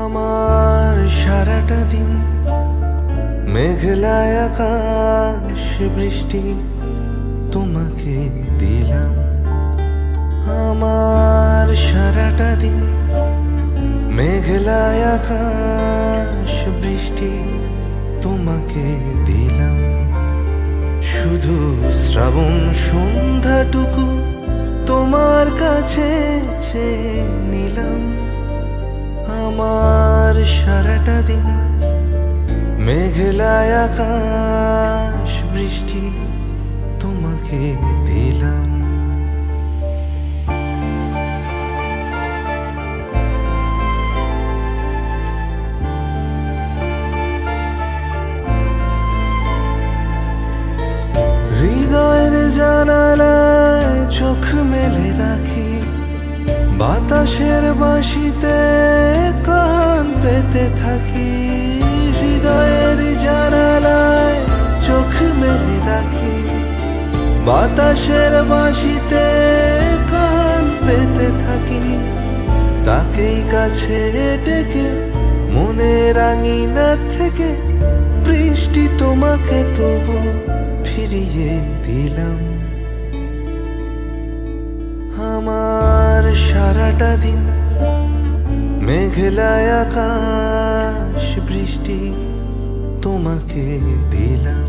আমার সারাটা দিন মেঘলা আকাশ বৃষ্টি তোমাকে দিলাম। আমার সারাটা দিন মেঘলা আকাশ বৃষ্টি তোমাকে দিলাম। শুধু শ্রাবণ সন্ধ্যাটুকু তোমার কাছে চেয়ে নিলাম। আমার সারাটা দিন মেঘলা আকাশ বৃষ্টি তোমাকে দিলাম। হৃদয়ের জানালায় চোখ মেলে রাখি, বাতাসের বাঁশিতে কান পেতে থাকি। হৃদয়ের জানালায় চোখ মেলে রাখি, বাতাসের বাঁশিতে কান পেতে থাকি। তাকেই কাছে ডেকে মনের আঙিনা থেকে বৃষ্টি তোমাকে তবু ফিরিয়ে দিলাম। আমার সারাটা দিন মেঘলা আকাশ বৃষ্টি তোমাকে দিলাম।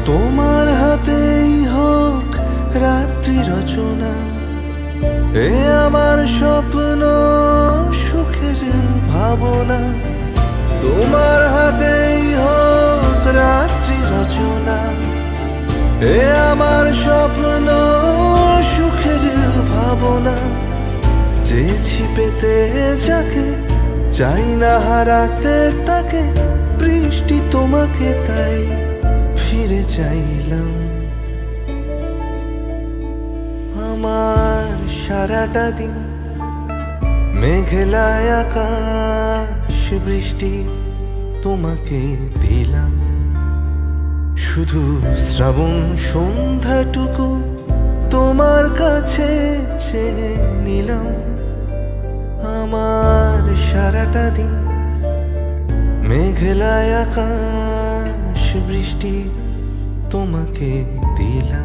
তোমার হাতেই হোক রাত্রি রচনা, এ আমার স্বপ্ন সুখের ভাবনা। তোমার হাতেই হোক রাত্রি রচনা, এ আমার স্বপ্ন সুখের ভাবনা। চেয়েছি পেতে যাকে, চাই না হারাতে তাকে, বৃষ্টি তোমাকে তাই ফিরে চাইলাম। আমার সারাটা দিন মেঘলা আকাশ বৃষ্টি তোমাকে দিলাম। শুধু শ্রাবণ সন্ধ্যাটুকু তোমার কাছে চেয়ে নিলাম। আমার সারাটা দিন মেঘলা আকাশ বৃষ্টি তোমাকে দিলাম।